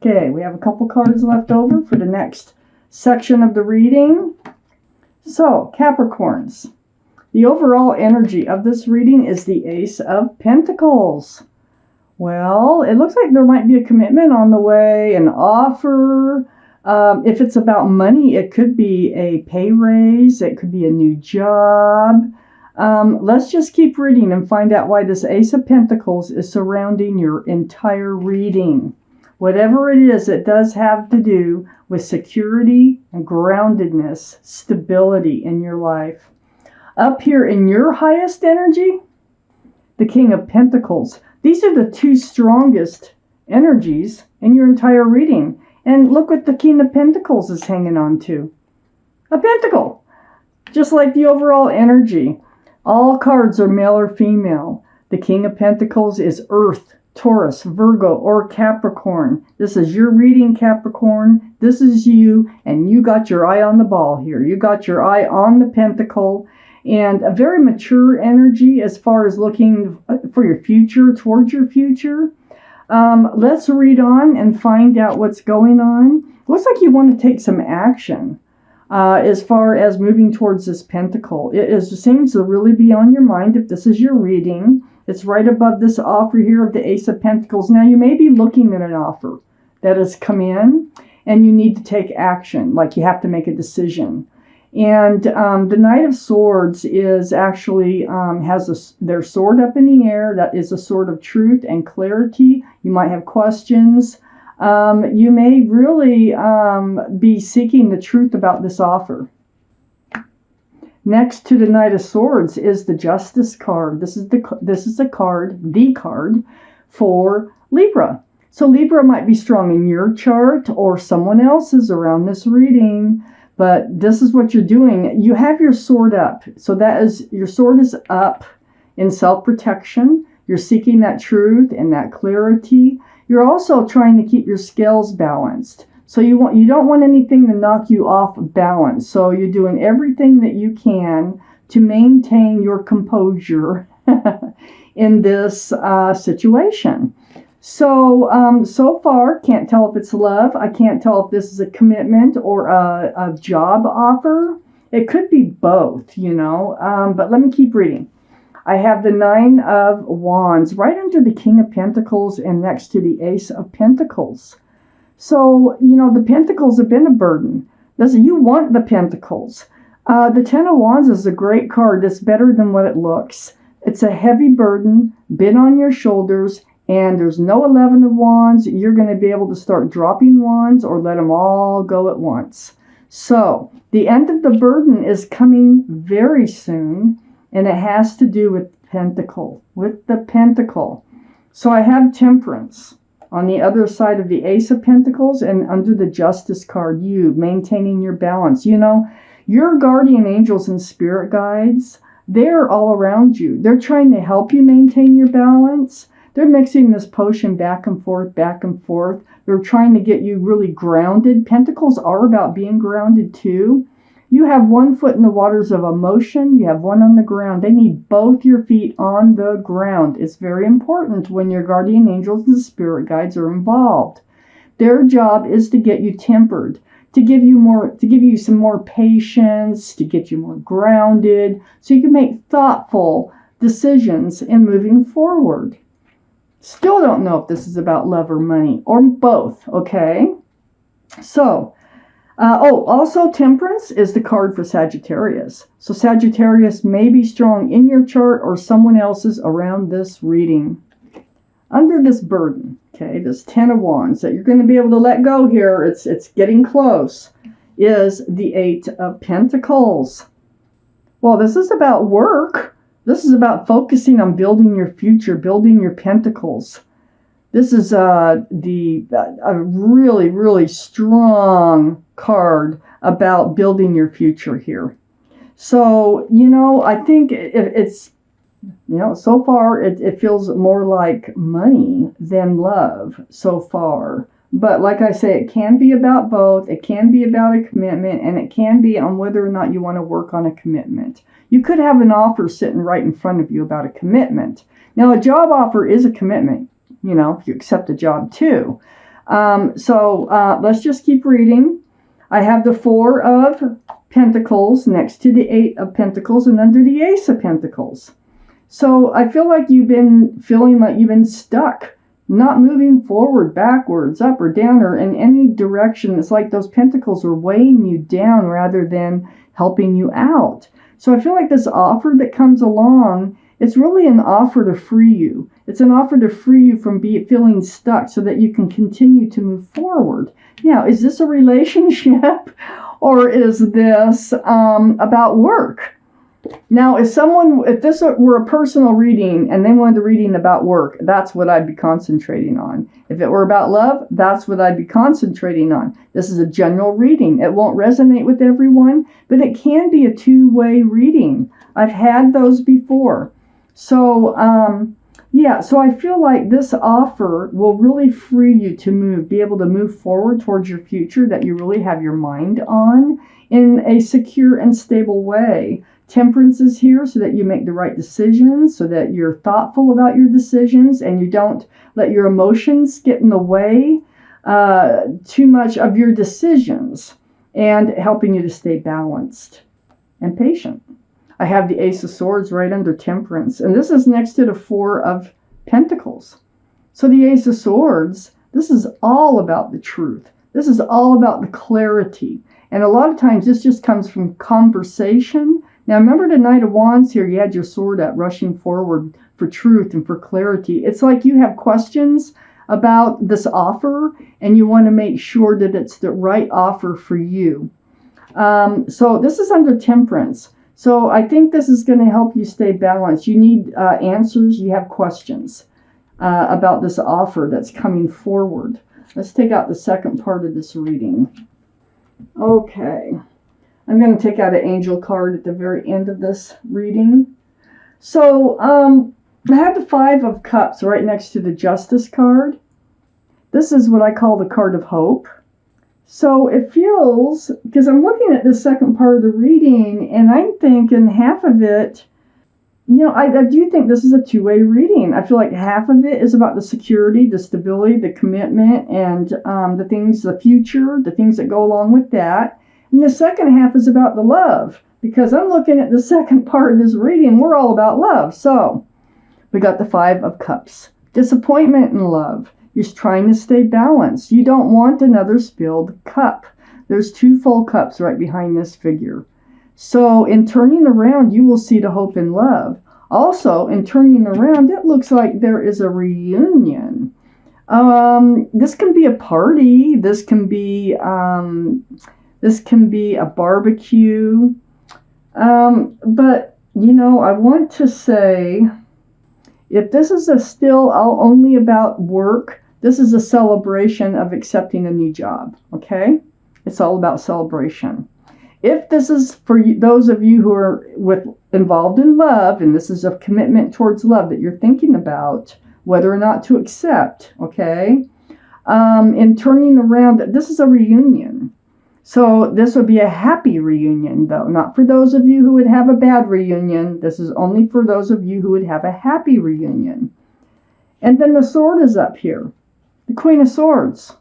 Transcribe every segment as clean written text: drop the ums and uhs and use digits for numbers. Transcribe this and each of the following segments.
Okay, we have a couple cards left over for the next section of the reading. So, Capricorns. The overall energy of this reading is the Ace of Pentacles. Well, it looks like there might be a commitment on the way, an offer. If it's about money, it could be a pay raise. It could be a new job. Let's just keep reading and find out why this Ace of Pentacles is surrounding your entire reading. Whatever it is, it does have to do with security and groundedness, stability in your life. Up here in your highest energy, the King of Pentacles. These are the two strongest energies in your entire reading. And look what the King of Pentacles is hanging on to. A pentacle. Just like the overall energy. All cards are male or female. The King of Pentacles is Earth, Taurus, Virgo, or Capricorn. This is your reading, Capricorn. This is you, and you got your eye on the ball here. You got your eye on the pentacle. And a very mature energy as far as looking for your future, towards your future. Let's read on and find out what's going on. Looks like you want to take some action as far as moving towards this pentacle. It seems to really be on your mind if this is your reading. It's right above this offer here of the Ace of Pentacles. Now, you may be looking at an offer that has come in, and you need to take action, like you have to make a decision. And the Knight of Swords is actually has their sword up in the air. That is a sword of truth and clarity. You might have questions. You may really be seeking the truth about this offer. Next to the Knight of Swords is the Justice card. This is the card for Libra. So Libra might be strong in your chart or someone else's around this reading. But this is what you're doing. You have your sword up. So that is, your sword is up in self-protection. You're seeking that truth and that clarity. You're also trying to keep your scales balanced. So you don't want anything to knock you off balance. So you're doing everything that you can to maintain your composure in this situation. So far, can't tell if it's love. I can't tell if this is a commitment or a job offer. It could be both, but let me keep reading. I have the Nine of Wands right under the King of Pentacles and next to the Ace of Pentacles. So, the Pentacles have been a burden. You want the Pentacles. The Ten of Wands is a great card. It's better than what it looks. It's a heavy burden, been on your shoulders. And there's no 11 of Wands. You're going to be able to start dropping wands or let them all go at once. So the end of the burden is coming very soon, and it has to do with the Pentacle. So I have Temperance on the other side of the Ace of Pentacles, and under the Justice card, you maintaining your balance. Your guardian angels and spirit guides, they're all around you. They're trying to help you maintain your balance. They're mixing this potion back and forth, back and forth. They're trying to get you really grounded. Pentacles are about being grounded too. You have one foot in the waters of emotion. You have one on the ground. They need both your feet on the ground. It's very important when your guardian angels and spirit guides are involved. Their job is to get you tempered, to give you some more patience, to get you more grounded, so you can make thoughtful decisions in moving forward. Still don't know if this is about love or money, or both, okay? So, also Temperance is the card for Sagittarius. So Sagittarius may be strong in your chart or someone else's around this reading. Under this burden, okay, this Ten of Wands that you're going to be able to let go here, it's getting close, is the Eight of Pentacles. Well, this is about work. This is about focusing on building your future, building your pentacles. This is a really, really strong card about building your future here. So, I think it's, so far it feels more like money than love so far. But like I say, it can be about both. It can be about a commitment, and it can be on whether or not you want to work on a commitment. You could have an offer sitting right in front of you about a commitment. Now, a job offer is a commitment, if you accept a job too. Let's just keep reading. I have the Four of Pentacles next to the Eight of Pentacles and under the Ace of Pentacles. So I feel like you've been feeling like you've been stuck, not moving forward, backwards, up or down, or in any direction. It's like those pentacles are weighing you down rather than helping you out. So I feel like this offer that comes along, it's really an offer to free you. It's an offer to free you from feeling stuck so that you can continue to move forward. Now, is this a relationship or is this about work? Now, if this were a personal reading and they wanted a reading about work, that's what I'd be concentrating on. If it were about love, that's what I'd be concentrating on. This is a general reading. It won't resonate with everyone, but it can be a two-way reading. I've had those before. So, so I feel like this offer will really free you to be able to move forward towards your future that you really have your mind on in a secure and stable way. Temperance is here so that you make the right decisions, so that you're thoughtful about your decisions and you don't let your emotions get in the way too much of your decisions, and helping you to stay balanced and patient. I have the Ace of Swords right under Temperance, and this is next to the Four of Pentacles. So the Ace of Swords, this is all about the truth. This is all about the clarity. And a lot of times this just comes from conversation. Now remember the Knight of Wands here, you had your sword up, rushing forward for truth and for clarity. It's like you have questions about this offer and you want to make sure that it's the right offer for you. So this is under Temperance. So I think this is going to help you stay balanced. You need answers. You have questions about this offer that's coming forward. Let's take out the second part of this reading. Okay. I'm going to take out an angel card at the very end of this reading. So I have the Five of Cups right next to the Justice card. This is what I call the card of hope. So it feels, because I'm looking at the second part of the reading, and I'm thinking half of it, I do think this is a two-way reading. I feel like half of it is about the security, the stability, the commitment, and the things, the future, the things that go along with that. And the second half is about the love, because I'm looking at the second part of this reading, we're all about love. So we got the Five of Cups, disappointment in love. You're trying to stay balanced. You don't want another spilled cup. There's two full cups right behind this figure. So in turning around, you will see the hope in love. Also, in turning around, it looks like there is a reunion. This can be a party. This can be a barbecue. But, I want to say, if this is still only about work, this is a celebration of accepting a new job, okay? It's all about celebration. If this is for those of you who are involved in love, and this is a commitment towards love that you're thinking about, whether or not to accept, okay? In turning around, this is a reunion. So this would be a happy reunion, though. Not for those of you who would have a bad reunion. This is only for those of you who would have a happy reunion. And then the sword is up here. The Queen of Swords.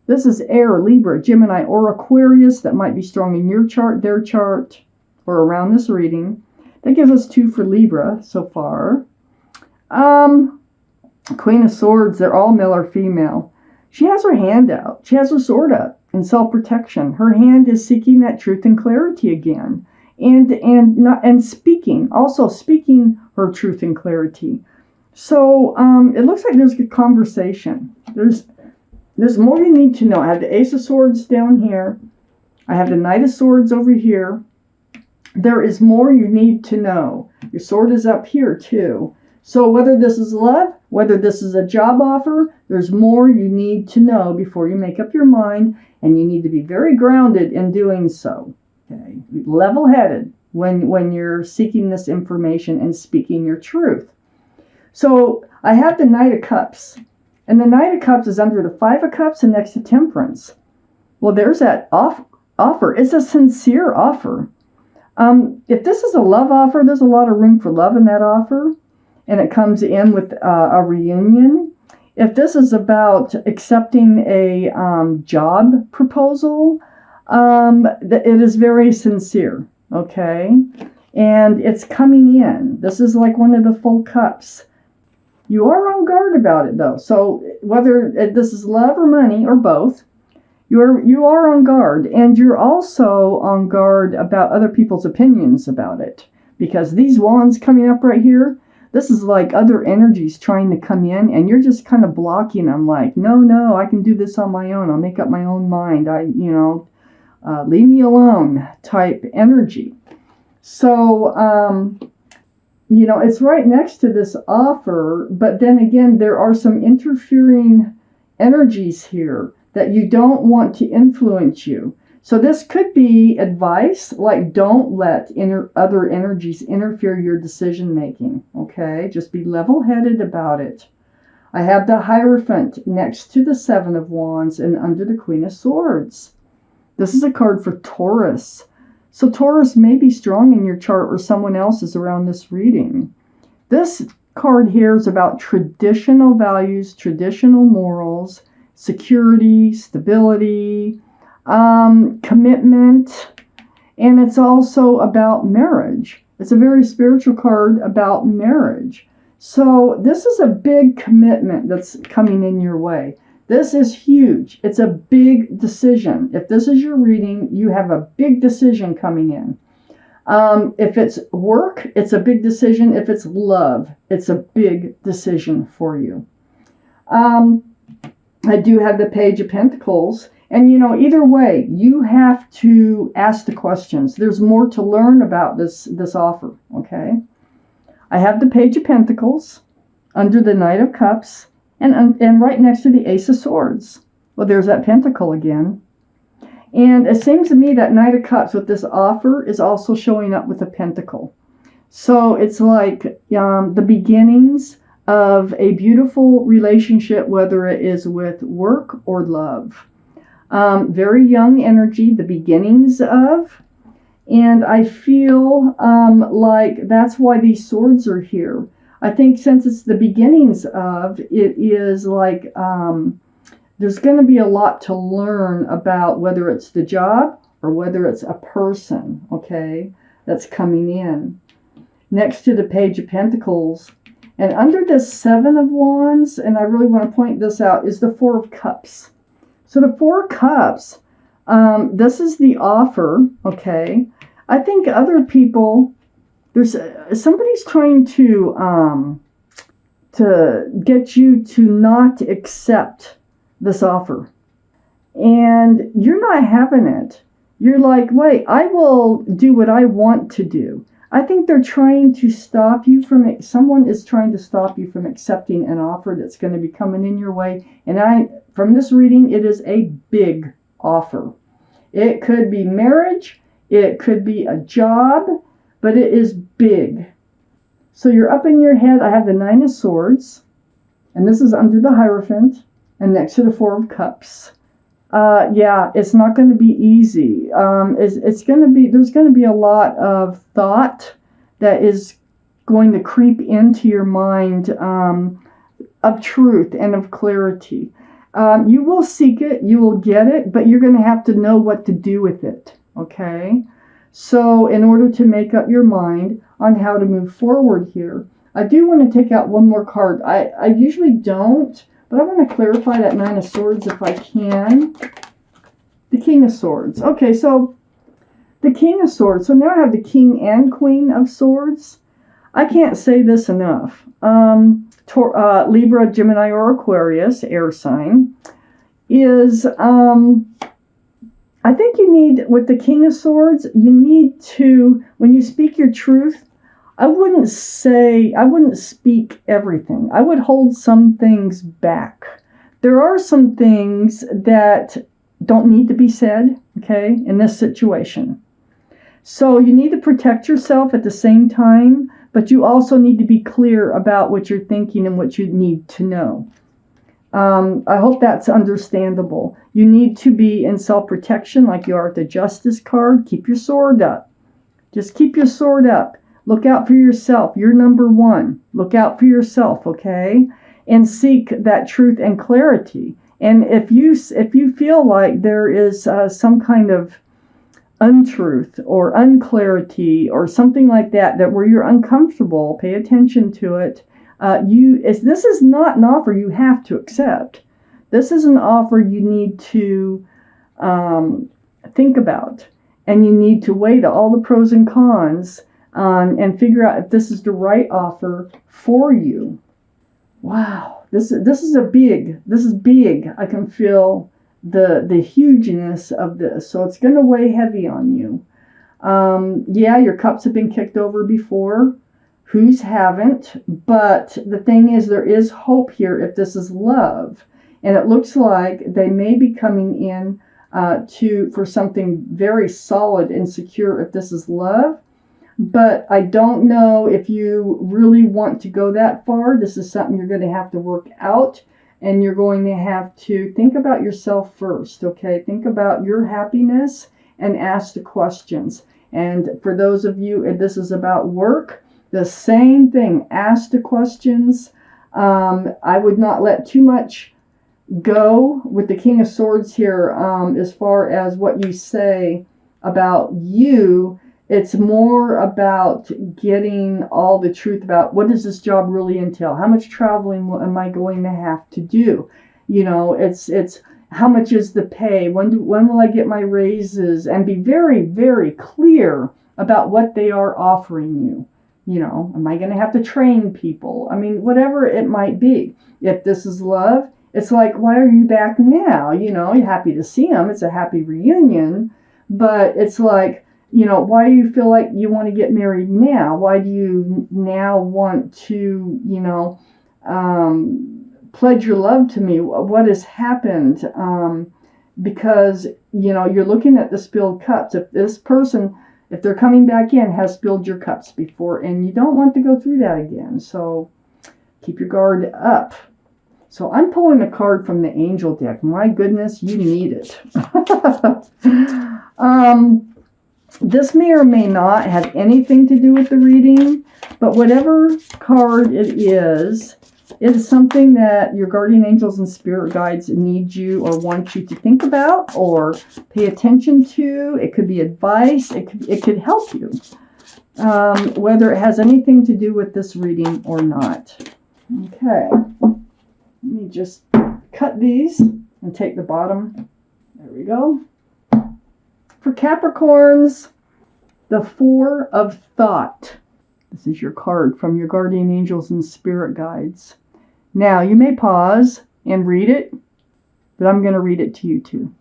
This is air, Libra, Gemini, or Aquarius. That might be strong in your chart, their chart, or around this reading. That gives us 2 for Libra so far. Queen of Swords, they're all male or female. She has her hand out. She has her sword up in self-protection. Her hand is seeking that truth and clarity again. And speaking her truth and clarity. So it looks like there's a conversation. There's more you need to know. I have the Ace of Swords down here. I have the Knight of Swords over here. There is more you need to know. Your sword is up here too. So whether this is love, whether this is a job offer, there's more you need to know before you make up your mind, and you need to be very grounded in doing so. Okay, level-headed when you're seeking this information and speaking your truth. So I have the Knight of Cups, and the Knight of Cups is under the Five of Cups and next to Temperance. Well, there's that offer. It's a sincere offer. If this is a love offer, there's a lot of room for love in that offer. And it comes in with a reunion. If this is about accepting a job proposal, it is very sincere, okay? And it's coming in. This is like one of the full cups. You are on guard about it, though. So whether this is love or money or both, you are on guard, and you're also on guard about other people's opinions about it. Because these wands coming up right here, this is like other energies trying to come in, and you're just kind of blocking them. Like, no, I can do this on my own. I'll make up my own mind. Leave me alone type energy. So, it's right next to this offer, but then again, there are some interfering energies here that you don't want to influence you. So this could be advice, like don't let other energies interfere your decision making, okay? Just be level-headed about it. I have the Hierophant next to the Seven of Wands and under the Queen of Swords. This is a card for Taurus. So Taurus may be strong in your chart or someone else's around this reading. This card here is about traditional values, traditional morals, security, stability, commitment, and it's also about marriage. It's a very spiritual card about marriage. So this is a big commitment that's coming in your way. This is huge. It's a big decision. If this is your reading, you have a big decision coming in. If it's work, it's a big decision. If it's love, it's a big decision for you. I do have the Page of Pentacles. And, either way, you have to ask the questions. There's more to learn about this offer, okay? I have the Page of Pentacles under the Knight of Cups. And right next to the Ace of Swords. Well, there's that pentacle again. And it seems to me that Knight of Cups with this offer is also showing up with a pentacle. So it's like the beginnings of a beautiful relationship, whether it is with work or love. Very young energy, the beginnings of. And I feel like that's why these swords are here. I think since it's the beginnings of, it is like there's going to be a lot to learn about whether it's the job or whether it's a person, okay, that's coming in. Next to the Page of Pentacles, and under the Seven of Wands, and I really want to point this out, is the Four of Cups. So the Four of Cups, this is the offer, okay. I think other people... somebody's trying to get you to not accept this offer, and you're not having it. You're like, wait, I will do what I want to do. I think they're trying to stop you from someone is trying to stop you from accepting an offer that's going to be coming in your way. And from this reading, it is a big offer. It could be marriage, it could be a job, but it is big. So you're up in your head. I have the Nine of Swords, and this is under the Hierophant, and next to the Four of Cups. Yeah, it's not going to be easy. There's going to be a lot of thought that is going to creep into your mind of truth and of clarity. You will seek it, you will get it, but you're going to have to know what to do with it, okay? So in order to make up your mind on how to move forward here, I do want to take out one more card. I usually don't, but I want to clarify that Nine of Swords if I can. The King of Swords. Okay, so the King of Swords. So now I have the King and Queen of Swords. I can't say this enough. Libra, Gemini, or Aquarius, air sign, is... I think you need, with the King of Swords, you need to, when you speak your truth, I wouldn't speak everything. I would hold some things back. There are some things that don't need to be said, okay, in this situation. So you need to protect yourself at the same time, but you also need to be clear about what you're thinking and what you need to know. I hope that's understandable. You need to be in self-protection like you are at the Justice card. Keep your sword up. Just keep your sword up. Look out for yourself. You're number one. Look out for yourself, okay? and seek that truth and clarity. And if you feel like there is some kind of untruth or unclarity or something like that where you're uncomfortable, pay attention to it. This is not an offer you have to accept. This is an offer you need to think about, and you need to weigh all the pros and cons and figure out if this is the right offer for you. Wow, this is big. I can feel the hugeness of this, so it's going to weigh heavy on you. Yeah, your cups have been kicked over before. Whose haven't? But the thing is, there is hope here if this is love, and it looks like they may be coming in for something very solid and secure if this is love. But I don't know if you really want to go that far. This is something you're going to have to work out, and you're going to have to think about yourself first, okay? Think about your happiness and ask the questions. And for those of you, if this is about work, the same thing. Ask the questions. I would not let too much go with the King of Swords here as far as what you say about you. It's more about getting all the truth about what does this job really entail? How much traveling am I going to have to do? You know, it's how much is the pay? When will I get my raises? And be very, very clear about what they are offering you. You know, am I going to have to train people? I mean, whatever it might be. If this is love, it's like, why are you back now? You know, you're happy to see them. It's a happy reunion. But it's like, you know, why do you feel like you want to get married now? Why do you now want to, you know, pledge your love to me? What has happened? Because, you know, you're looking at the spilled cups. If this person, if they're coming back in, has spilled your cups before, and you don't want to go through that again. So keep your guard up. So I'm pulling a card from the angel deck. My goodness, you need it. This may or may not have anything to do with the reading, but whatever card it is something that your guardian angels and spirit guides need you or want you to think about or pay attention to. It could be advice. It could help you, whether it has anything to do with this reading or not. Okay. Let me just cut these and take the bottom. There we go. For Capricorns, the Four of Thought. This is your card from your guardian angels and spirit guides. Now, you may pause and read it, but I'm going to read it to you too.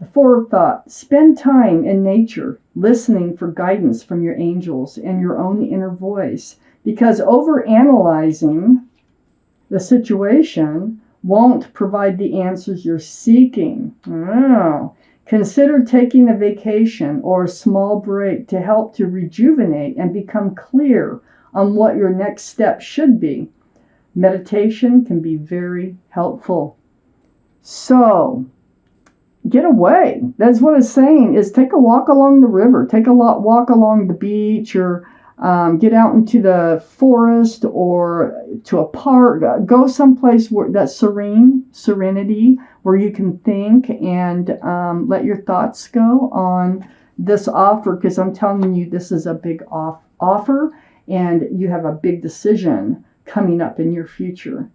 The Four of Thought. Spend time in nature, listening for guidance from your angels and your own inner voice, because overanalyzing the situation won't provide the answers you're seeking. Oh. Consider taking a vacation or a small break to help to rejuvenate and become clear on what your next step should be. Meditation can be very helpful. So, get away. That's what it's saying, is take a walk along the river. Take a walk along the beach, or get out into the forest or to a park. Go someplace that's serenity, where you can think and let your thoughts go on this offer, because I'm telling you, this is a big offer, and you have a big decision coming up in your future.